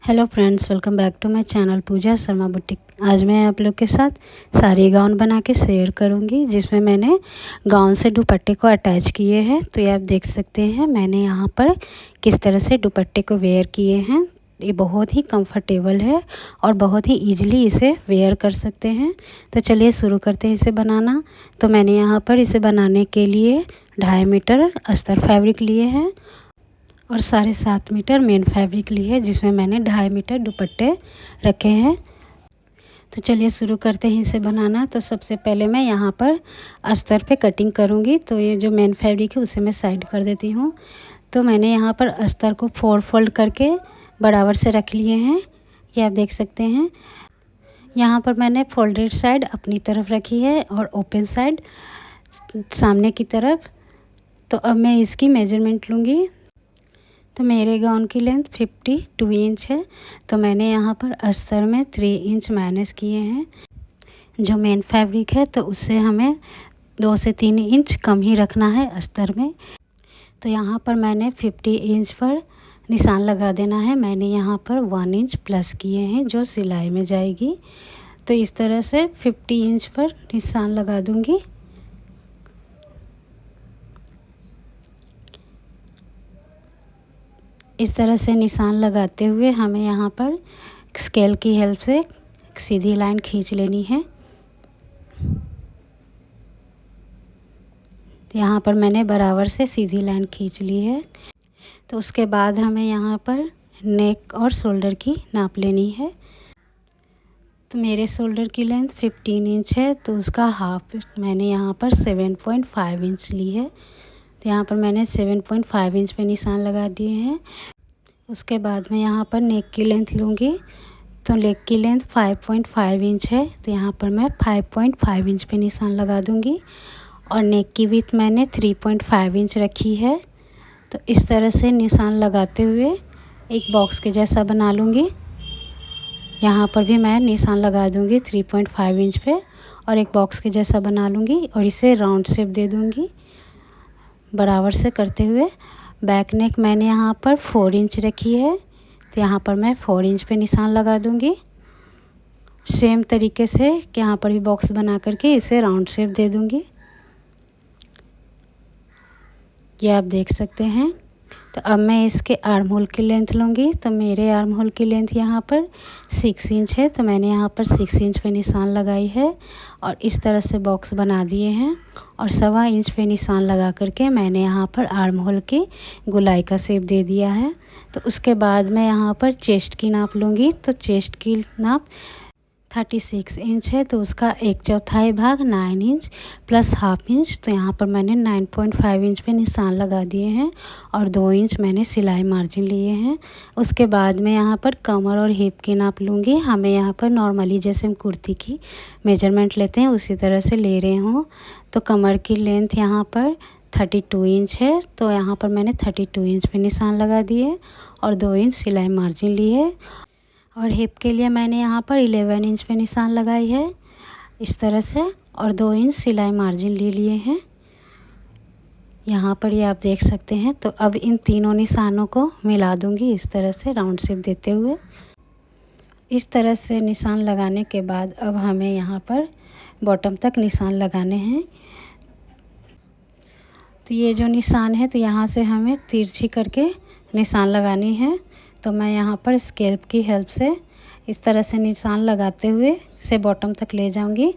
Hello friends, welcome back to my channel Pooja Sharma boutique. आज मैं आप लोग के साथ साड़ी गाउन बना के शेयर करूंगी, जिसमें मैंने गाउन से दुपट्टे को अटैच किए हैं। तो ये आप देख सकते हैं मैंने यहाँ पर किस तरह से दुपट्टे को वेयर किए हैं। ये बहुत ही कंफर्टेबल है और बहुत ही इजीली इसे वेयर कर सकते हैं। तो चलिए शुरू करते हैं इसे बनाना। तो मैंने यहाँ पर इसे बनाने के लिए 2.5 मीटर अस्तर फैब्रिक लिए हैं और 7.5 मीटर मेन फैब्रिक ली है, जिसमें मैंने 2.5 मीटर दुपट्टे रखे हैं। तो चलिए शुरू करते हैं इसे बनाना। तो सबसे पहले मैं यहाँ पर अस्तर पे कटिंग करूँगी। तो ये जो मेन फैब्रिक है उसे मैं साइड कर देती हूँ। तो मैंने यहाँ पर अस्तर को 4 फोल्ड करके बराबर से रख लिए हैं। ये आप देख सकते हैं। यहाँ पर मैंने फोल्डेड साइड अपनी तरफ रखी है और ओपन साइड सामने की तरफ। तो अब मैं इसकी मेजरमेंट लूँगी। तो मेरे गाउन की लेंथ 52 इंच है। तो मैंने यहाँ पर अस्तर में 3 इंच माइनस किए हैं। जो मेन फैब्रिक है तो उससे हमें 2 से 3 इंच कम ही रखना है अस्तर में। तो यहाँ पर मैंने 50 इंच पर निशान लगा देना है। मैंने यहाँ पर 1 इंच प्लस किए हैं जो सिलाई में जाएगी। तो इस तरह से 50 इंच पर निशान लगा दूँगी। इस तरह से निशान लगाते हुए हमें यहाँ पर स्केल की हेल्प से एक सीधी लाइन खींच लेनी है। यहाँ पर मैंने बराबर से सीधी लाइन खींच ली है। तो उसके बाद हमें यहाँ पर नेक और शोल्डर की नाप लेनी है। तो मेरे शोल्डर की लेंथ 15 इंच है, तो उसका हाफ मैंने यहाँ पर 7.5 इंच ली है। तो यहाँ पर मैंने 7.5 इंच पे निशान लगा दिए हैं। उसके बाद मैं यहाँ पर नेक की लेंथ लूँगी। तो नेक की लेंथ 5.5 इंच है। तो यहाँ पर मैं 5.5 इंच पे निशान लगा दूँगी और नेक की विड्थ मैंने 3.5 इंच रखी है। तो इस तरह से निशान लगाते हुए एक बॉक्स के जैसा बना लूँगी। यहाँ पर भी मैं निशान लगा दूँगी 3.5 इंच पे और एक बॉक्स के जैसा बना लूँगी और इसे राउंड शेप दे दूँगी बराबर से करते हुए। बैक नेक मैंने यहाँ पर 4 इंच रखी है। तो यहाँ पर मैं 4 इंच पे निशान लगा दूँगी। सेम तरीके से यहाँ पर भी बॉक्स बना करके इसे राउंड शेप दे दूँगी। ये आप देख सकते हैं। तो अब मैं इसके आर्म होल की लेंथ लूँगी। तो मेरे आर्म होल की लेंथ यहाँ पर 6 इंच है। तो मैंने यहाँ पर 6 इंच पे निशान लगाई है और इस तरह से बॉक्स बना दिए हैं और 1.25 इंच पे निशान लगा करके मैंने यहाँ पर आर्म होल की गोलाई का शेप दे दिया है। तो उसके बाद मैं यहाँ पर चेस्ट की नाप लूँगी। तो चेस्ट की नाप 36 इंच है। तो उसका 1/4 भाग 9 इंच प्लस हाफ इंच। तो यहाँ पर मैंने 9.5 इंच पे निशान लगा दिए हैं और 2 इंच मैंने सिलाई मार्जिन लिए हैं। उसके बाद में यहाँ पर कमर और हिप की नाप लूँगी। हमें यहाँ पर नॉर्मली जैसे हम कुर्ती की मेजरमेंट लेते हैं उसी तरह से ले रहे हूँ। तो कमर की लेंथ यहाँ पर 32 इंच है। तो यहाँ पर मैंने 32 इंच पे निशान लगा दिए और 2 इंच सिलाई मार्जिन ली है। और हिप के लिए मैंने यहाँ पर 11 इंच पे निशान लगाई है इस तरह से और 2 इंच सिलाई मार्जिन ले लिए हैं। यहाँ पर ये आप देख सकते हैं। तो अब इन तीनों निशानों को मिला दूँगी इस तरह से राउंड शेप देते हुए। इस तरह से निशान लगाने के बाद अब हमें यहाँ पर बॉटम तक निशान लगाने हैं। तो ये जो निशान है तो यहाँ से हमें तिरछी करके निशान लगानी है। तो मैं यहाँ पर स्केल की हेल्प से इस तरह से निशान लगाते हुए इसे बॉटम तक ले जाऊँगी।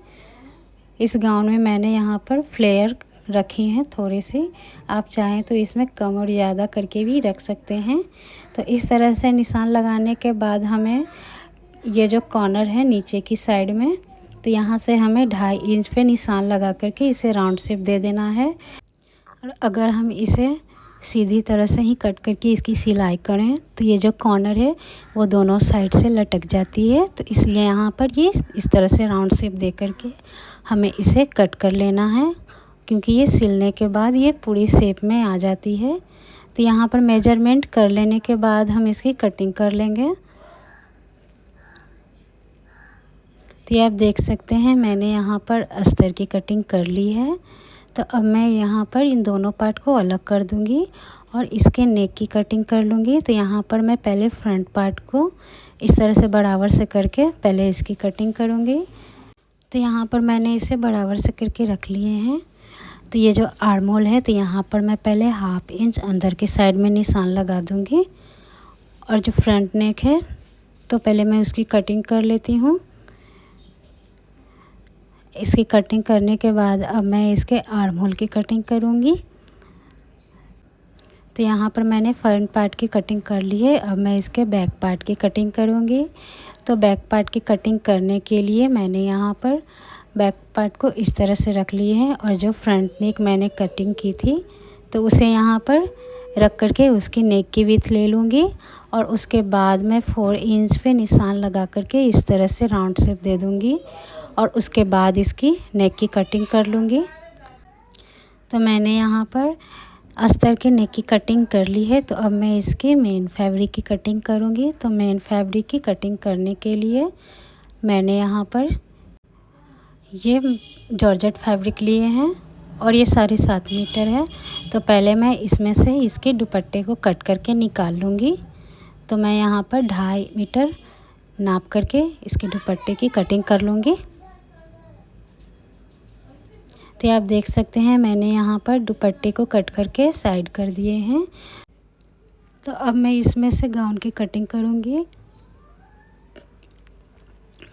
इस गाउन में मैंने यहाँ पर फ्लेयर रखी हैं थोड़ी सी। आप चाहें तो इसमें कम और ज़्यादा करके भी रख सकते हैं। तो इस तरह से निशान लगाने के बाद हमें ये जो कॉर्नर है नीचे की साइड में, तो यहाँ से हमें 2.5 इंच पे निशान लगा करके इसे राउंड शेप दे देना है। और अगर हम इसे सीधी तरह से ही कट करके इसकी सिलाई करें तो ये जो कॉर्नर है वो दोनों साइड से लटक जाती है। तो इसलिए यहाँ पर ये इस तरह से राउंड शेप दे करके हमें इसे कट कर लेना है, क्योंकि ये सिलने के बाद ये पूरी शेप में आ जाती है। तो यहाँ पर मेजरमेंट कर लेने के बाद हम इसकी कटिंग कर लेंगे। तो ये आप देख सकते हैं मैंने यहाँ पर अस्तर की कटिंग कर ली है। तो अब मैं यहाँ पर इन दोनों पार्ट को अलग कर दूँगी और इसके नेक की कटिंग कर लूँगी। तो यहाँ पर मैं पहले फ्रंट पार्ट को इस तरह से बराबर से करके पहले इसकी कटिंग करूँगी। तो यहाँ पर मैंने इसे बराबर से करके रख लिए हैं। तो ये जो आर्म होल है, तो यहाँ पर मैं पहले 1/2 इंच अंदर की साइड में निशान लगा दूँगी। और जो फ्रंट नेक है तो पहले मैं उसकी कटिंग कर लेती हूँ। इसकी कटिंग करने के बाद अब मैं इसके आर्म होल की कटिंग करूँगी। तो यहाँ पर मैंने फ्रंट पार्ट की कटिंग कर ली है। अब मैं इसके बैक पार्ट की कटिंग करूँगी। तो बैक पार्ट की कटिंग करने के लिए मैंने यहाँ पर बैक पार्ट को इस तरह से रख लिए हैं और जो फ्रंट नेक मैंने कटिंग की थी तो उसे यहाँ पर रख करके उसकी नेक की विड्थ ले लूँगी और उसके बाद मैं 4 इंच पे निशान लगा करके इस तरह से राउंड शेप दे दूँगी और उसके बाद इसकी नेक की कटिंग कर लूँगी। तो मैंने यहाँ पर अस्तर के नेक की कटिंग कर ली है। तो अब मैं इसके मेन फैब्रिक की कटिंग करूँगी। तो मेन फैब्रिक की कटिंग करने के लिए मैंने यहाँ पर ये जॉर्जेट फैब्रिक लिए हैं और ये 7.5 मीटर है। तो पहले मैं इसमें से इसके दुपट्टे को कट करके निकाल लूँगी। तो मैं यहाँ पर 2.5 मीटर नाप करके इसके दुपट्टे की कटिंग कर लूँगी। तो आप देख सकते हैं मैंने यहाँ पर दुपट्टे को कट करके साइड कर दिए हैं। तो अब मैं इसमें से गाउन की कटिंग करूँगी।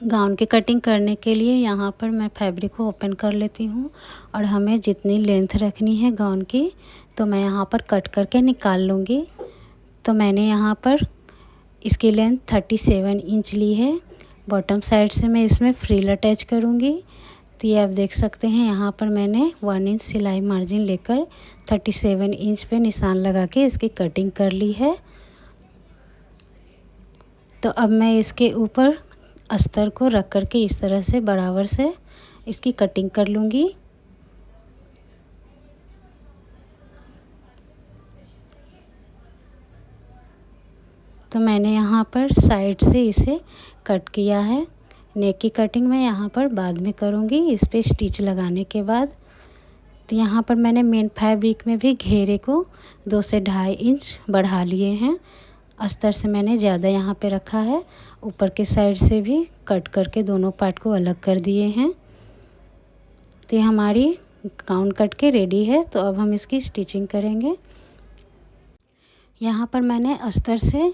गाउन की कटिंग करने के लिए यहाँ पर मैं फैब्रिक को ओपन कर लेती हूँ और हमें जितनी लेंथ रखनी है गाउन की तो मैं यहाँ पर कट करके निकाल लूँगी। तो मैंने यहाँ पर इसकी लेंथ 37 इंच ली है। बॉटम साइड से मैं इसमें फ्रिल अटैच करूँगी। तो ये आप देख सकते हैं यहाँ पर मैंने 1 इंच सिलाई मार्जिन लेकर 37 इंच पे निशान लगा के इसकी कटिंग कर ली है। तो अब मैं इसके ऊपर अस्तर को रख करके इस तरह से बराबर से इसकी कटिंग कर लूँगी। तो मैंने यहाँ पर साइड से इसे कट किया है। नेक की कटिंग मैं यहाँ पर बाद में करूँगी इस पे स्टिच लगाने के बाद। तो यहाँ पर मैंने मेन फैब्रिक में भी घेरे को 2 से 2.5 इंच बढ़ा लिए हैं। अस्तर से मैंने ज़्यादा यहाँ पे रखा है। ऊपर के साइड से भी कट करके दोनों पार्ट को अलग कर दिए हैं। तो हमारी गाउन कट के रेडी है। तो अब हम इसकी स्टिचिंग करेंगे। यहाँ पर मैंने अस्तर से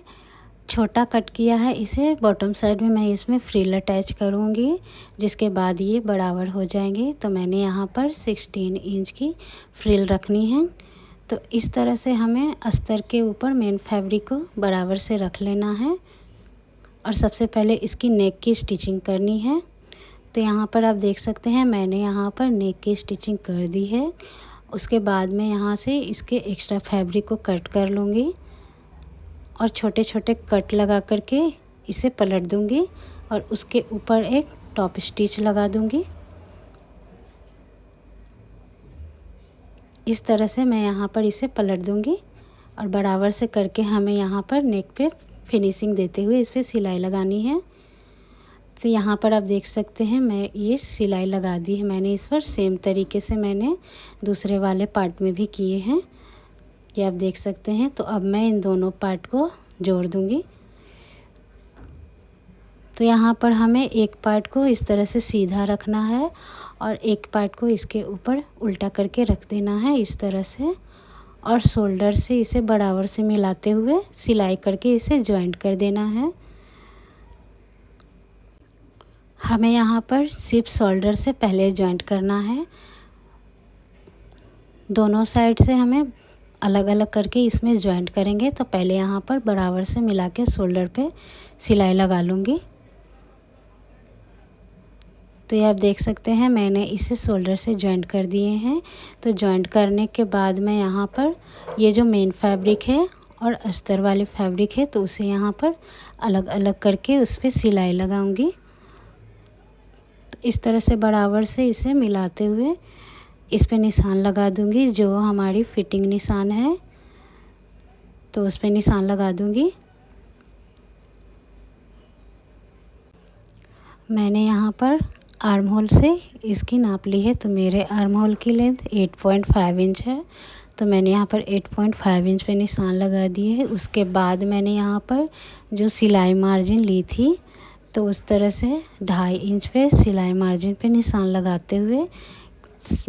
छोटा कट किया है। इसे बॉटम साइड में मैं इसमें फ्रिल अटैच करूँगी जिसके बाद ये बराबर हो जाएंगे। तो मैंने यहाँ पर 16 इंच की फ्रिल रखनी है। तो इस तरह से हमें अस्तर के ऊपर मेन फैब्रिक को बराबर से रख लेना है और सबसे पहले इसकी नेक की स्टिचिंग करनी है। तो यहाँ पर आप देख सकते हैं मैंने यहाँ पर नेक की स्टिचिंग कर दी है। उसके बाद मैं यहाँ से इसके एक्स्ट्रा फैब्रिक को कट कर लूँगी और छोटे छोटे कट लगा करके इसे पलट दूँगी और उसके ऊपर एक टॉप स्टिच लगा दूँगी। इस तरह से मैं यहाँ पर इसे पलट दूँगी और बराबर से करके हमें यहाँ पर नेक पे फिनिशिंग देते हुए इस पर सिलाई लगानी है। तो यहाँ पर आप देख सकते हैं मैं ये सिलाई लगा दी है मैंने इस पर। सेम तरीके से मैंने दूसरे वाले पार्ट में भी किए हैं, ये आप देख सकते हैं। तो अब मैं इन दोनों पार्ट को जोड़ दूँगी। तो यहाँ पर हमें एक पार्ट को इस तरह से सीधा रखना है और एक पार्ट को इसके ऊपर उल्टा करके रख देना है इस तरह से और शोल्डर से इसे बराबर से मिलाते हुए सिलाई करके इसे जॉइंट कर देना है। हमें यहाँ पर सिर्फ शोल्डर से पहले जॉइंट करना है। दोनों साइड से हमें अलग अलग करके इसमें जॉइंट करेंगे। तो पहले यहाँ पर बराबर से मिला के शोल्डर पे सिलाई लगा लूँगी। तो ये आप देख सकते हैं मैंने इसे शोल्डर से जॉइंट कर दिए हैं। तो जॉइंट करने के बाद मैं यहाँ पर ये जो मेन फैब्रिक है और अस्तर वाले फैब्रिक है तो उसे यहाँ पर अलग अलग करके उस पर सिलाई लगाऊंगी। तो इस तरह से बराबर से इसे मिलाते हुए इस पे निशान लगा दूंगी जो हमारी फिटिंग निशान है तो उस पे निशान लगा दूंगी। मैंने यहाँ पर आर्म होल से इसकी नाप ली है। तो मेरे आर्म होल की लेंथ 8.5 इंच है। तो मैंने यहाँ पर 8.5 इंच पे निशान लगा दिए है। उसके बाद मैंने यहाँ पर जो सिलाई मार्जिन ली थी तो उस तरह से 2.5 इंच पे सिलाई मार्जिन पे निशान लगाते हुए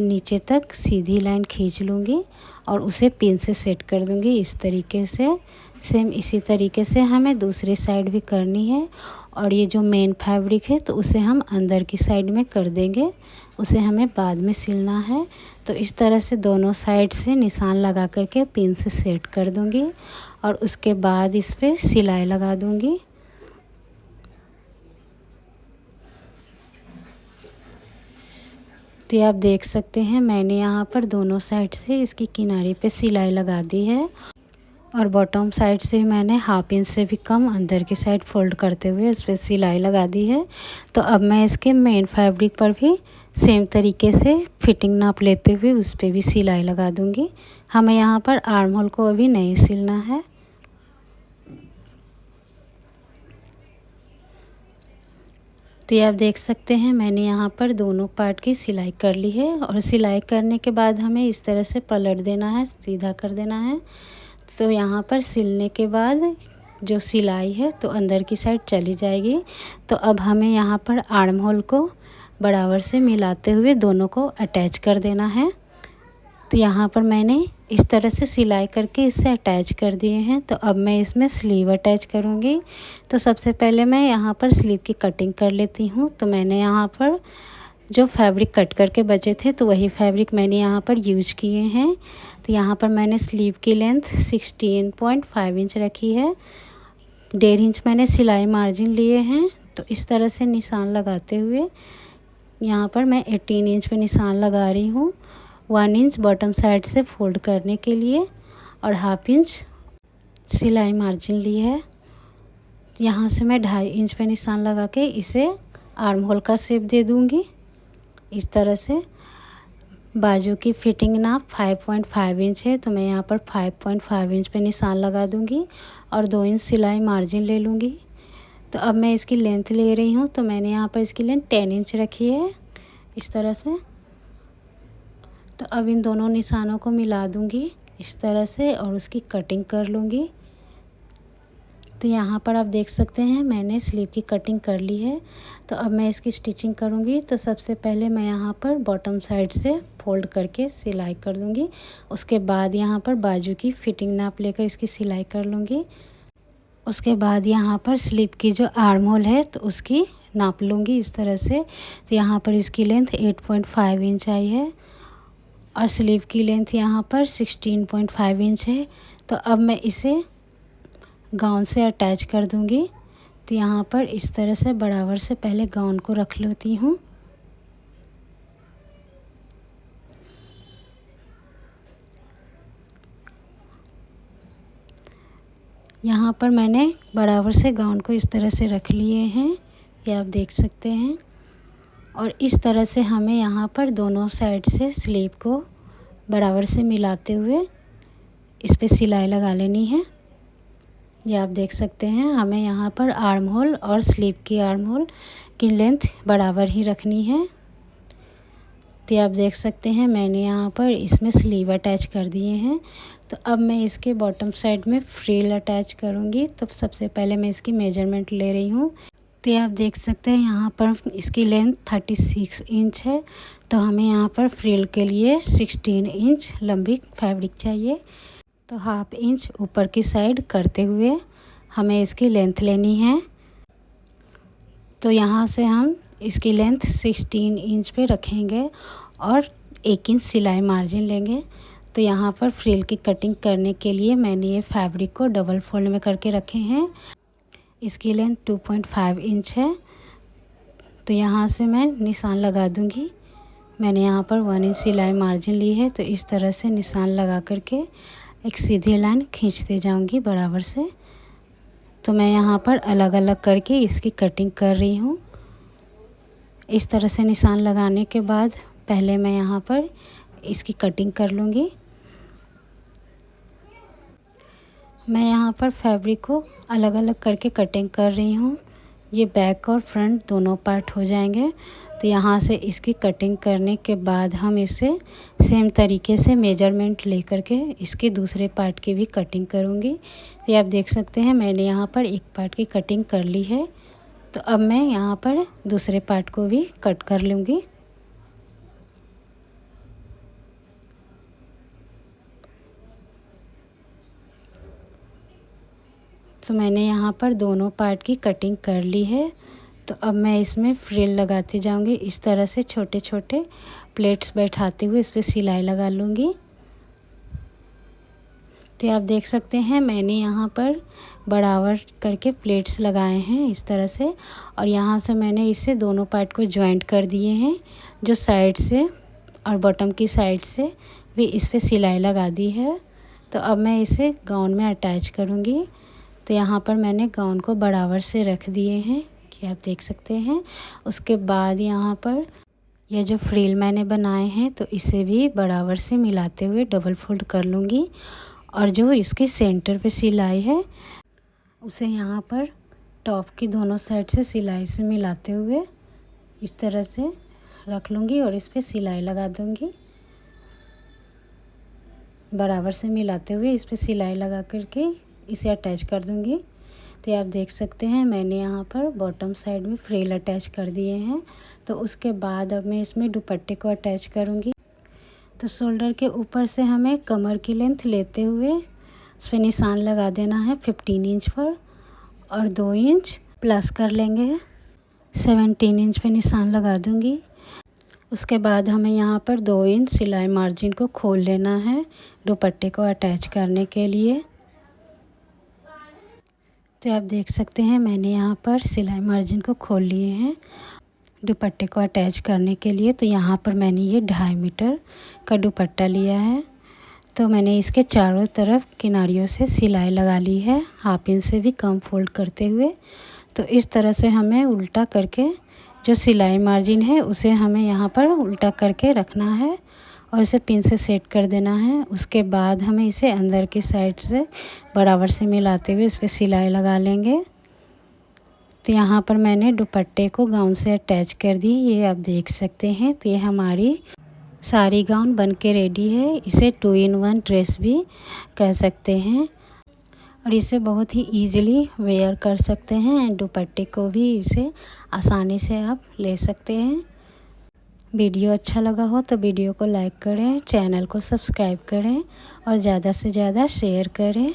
नीचे तक सीधी लाइन खींच लूँगी और उसे पिन से सेट कर दूँगी इस तरीके से। सेम इसी तरीके से हमें दूसरी साइड भी करनी है। और ये जो मेन फैब्रिक है तो उसे हम अंदर की साइड में कर देंगे, उसे हमें बाद में सिलना है। तो इस तरह से दोनों साइड से निशान लगा करके पिन से सेट कर दूँगी और उसके बाद इस पर सिलाई लगा दूँगी। तो आप देख सकते हैं मैंने यहाँ पर दोनों साइड से इसकी किनारे पे सिलाई लगा दी है और बॉटम साइड से मैंने 1/2 इंच से भी कम अंदर की साइड फोल्ड करते हुए इस पर सिलाई लगा दी है। तो अब मैं इसके मेन फैब्रिक पर भी सेम तरीके से फिटिंग नाप लेते हुए उस पर भी सिलाई लगा दूँगी। हमें यहाँ पर आर्म होल को अभी नहीं सिलना है। तो ये आप देख सकते हैं मैंने यहाँ पर दोनों पार्ट की सिलाई कर ली है और सिलाई करने के बाद हमें इस तरह से पलट देना है, सीधा कर देना है। तो यहाँ पर सिलने के बाद जो सिलाई है तो अंदर की साइड चली जाएगी। तो अब हमें यहाँ पर आर्म होल को बराबर से मिलाते हुए दोनों को अटैच कर देना है। तो यहाँ पर मैंने इस तरह से सिलाई करके इससे अटैच कर दिए हैं। तो अब मैं इसमें स्लीव अटैच करूँगी। तो सबसे पहले मैं यहाँ पर स्लीव की कटिंग कर लेती हूँ। तो मैंने यहाँ पर जो फैब्रिक कट करके बचे थे तो वही फैब्रिक मैंने यहाँ पर यूज किए हैं। तो यहाँ पर मैंने स्लीव की लेंथ 16.5 इंच रखी है। 1.5 इंच मैंने सिलाई मार्जिन लिए हैं। तो इस तरह से निशान लगाते हुए यहाँ पर मैं 18 इंच पे निशान लगा रही हूँ। 1 इंच बॉटम साइड से फोल्ड करने के लिए और 1/2 इंच सिलाई मार्जिन ली है। यहाँ से मैं 2.5 इंच पे निशान लगा के इसे आर्म होल का शेप दे दूँगी इस तरह से। बाजू की फिटिंग नाप 5.5 इंच है तो मैं यहाँ पर 5.5 इंच पे निशान लगा दूँगी और 2 इंच सिलाई मार्जिन ले लूँगी। तो अब मैं इसकी लेंथ ले रही हूँ। तो मैंने यहाँ पर इसकी लेंथ 10 इंच रखी है इस तरह से। तो अब इन दोनों निशानों को मिला दूँगी इस तरह से और उसकी कटिंग कर लूँगी। तो यहाँ पर आप देख सकते हैं मैंने स्लीव की कटिंग कर ली है। तो अब मैं इसकी स्टिचिंग करूँगी। तो सबसे पहले मैं यहाँ पर बॉटम साइड से फोल्ड करके सिलाई कर दूँगी। उसके बाद यहाँ पर बाजू की फिटिंग नाप लेकर इसकी सिलाई कर लूँगी। उसके बाद यहाँ पर स्लीव की जो आर्म होल है तो उसकी नाप लूँगी इस तरह से। तो यहाँ पर इसकी लेंथ 8.5 इंच आई है और स्लीव की लेंथ यहाँ पर 16.5 इंच है। तो अब मैं इसे गाउन से अटैच कर दूँगी। तो यहाँ पर इस तरह से बराबर से पहले गाउन को रख लेती हूँ। यहाँ पर मैंने बराबर से गाउन को इस तरह से रख लिए हैं, ये आप देख सकते हैं। और इस तरह से हमें यहाँ पर दोनों साइड से स्लीव को बराबर से मिलाते हुए इस पे सिलाई लगा लेनी है। ये आप देख सकते हैं हमें यहाँ पर आर्म होल और स्लीव की आर्म होल की लेंथ बराबर ही रखनी है। तो आप देख सकते हैं मैंने यहाँ पर इसमें स्लीव अटैच कर दिए हैं। तो अब मैं इसके बॉटम साइड में फ्रिल अटैच करूँगी। तो सबसे पहले मैं इसकी मेजरमेंट ले रही हूँ। तो आप देख सकते हैं यहाँ पर इसकी लेंथ 36 इंच है। तो हमें यहाँ पर फ्रिल के लिए 16 इंच लंबी फैब्रिक चाहिए। तो 1/2 इंच ऊपर की साइड करते हुए हमें इसकी लेंथ लेनी है। तो यहाँ से हम इसकी लेंथ 16 इंच पे रखेंगे और 1 इंच सिलाई मार्जिन लेंगे। तो यहाँ पर फ्रिल की कटिंग करने के लिए मैंने ये फैब्रिक को डबल फोल्ड में करके रखे हैं। इसकी लेंथ 2.5 इंच है। तो यहाँ से मैं निशान लगा दूँगी। मैंने यहाँ पर 1 इंच सिलाई मार्जिन ली है। तो इस तरह से निशान लगा करके एक सीधी लाइन खींचते जाऊँगी बराबर से। तो मैं यहाँ पर अलग अलग करके इसकी कटिंग कर रही हूँ। इस तरह से निशान लगाने के बाद पहले मैं यहाँ पर इसकी कटिंग कर लूँगी। मैं यहाँ पर फैब्रिक को अलग अलग करके कटिंग कर रही हूँ। ये बैक और फ्रंट दोनों पार्ट हो जाएंगे। तो यहाँ से इसकी कटिंग करने के बाद हम इसे सेम तरीके से मेजरमेंट लेकर के इसके दूसरे पार्ट की भी कटिंग करूँगी। ये आप देख सकते हैं मैंने यहाँ पर एक पार्ट की कटिंग कर ली है। तो अब मैं यहाँ पर दूसरे पार्ट को भी कट कर लूँगी। तो मैंने यहाँ पर दोनों पार्ट की कटिंग कर ली है। तो अब मैं इसमें फ्रिल लगाती जाऊँगी। इस तरह से छोटे छोटे प्लेट्स बैठाते हुए इस पर सिलाई लगा लूँगी। तो आप देख सकते हैं मैंने यहाँ पर बराबर करके प्लेट्स लगाए हैं इस तरह से, और यहाँ से मैंने इसे दोनों पार्ट को जॉइंट कर दिए हैं। जो साइड से और बॉटम की साइड से भी इस पर सिलाई लगा दी है। तो अब मैं इसे गाउन में अटैच करूँगी। तो यहाँ पर मैंने गाउन को बराबर से रख दिए हैं कि आप देख सकते हैं। उसके बाद यहाँ पर ये जो फ्रिल मैंने बनाए हैं तो इसे भी बराबर से मिलाते हुए डबल फोल्ड कर लूँगी, और जो इसके सेंटर पे सिलाई है उसे यहाँ पर टॉप की दोनों साइड से सिलाई से मिलाते हुए इस तरह से रख लूँगी और इस पर सिलाई लगा दूँगी। बराबर से मिलाते हुए इस पर सिलाई लगा करके इसे अटैच कर दूँगी। तो आप देख सकते हैं मैंने यहाँ पर बॉटम साइड में फ्रिल अटैच कर दिए हैं। तो उसके बाद अब मैं इसमें दुपट्टे को अटैच करूँगी। तो शोल्डर के ऊपर से हमें कमर की लेंथ लेते हुए उस पर निशान लगा देना है 15 इंच पर, और 2 इंच प्लस कर लेंगे। 17 इंच पे निशान लगा दूँगी। उसके बाद हमें यहाँ पर 2 इंच सिलाई मार्जिन को खोल लेना है दुपट्टे को अटैच करने के लिए। तो आप देख सकते हैं मैंने यहाँ पर सिलाई मार्जिन को खोल लिए हैं दुपट्टे को अटैच करने के लिए। तो यहाँ पर मैंने ये 2.5 मीटर का दुपट्टा लिया है। तो मैंने इसके चारों तरफ किनारियों से सिलाई लगा ली है, हाफ इंच से भी कम फोल्ड करते हुए। तो इस तरह से हमें उल्टा करके जो सिलाई मार्जिन है उसे हमें यहाँ पर उल्टा करके रखना है और इसे पिन से सेट कर देना है। उसके बाद हमें इसे अंदर की साइड से बराबर से मिलाते हुए इस पर सिलाई लगा लेंगे। तो यहाँ पर मैंने दुपट्टे को गाउन से अटैच कर दी, ये आप देख सकते हैं। तो ये हमारी साड़ी गाउन बन के रेडी है। इसे 2 in 1 ड्रेस भी कह सकते हैं, और इसे बहुत ही ईजिली वेयर कर सकते हैं। दुपट्टे को भी इसे आसानी से आप ले सकते हैं। वीडियो अच्छा लगा हो तो वीडियो को लाइक करें, चैनल को सब्सक्राइब करें और ज़्यादा से ज़्यादा शेयर करें।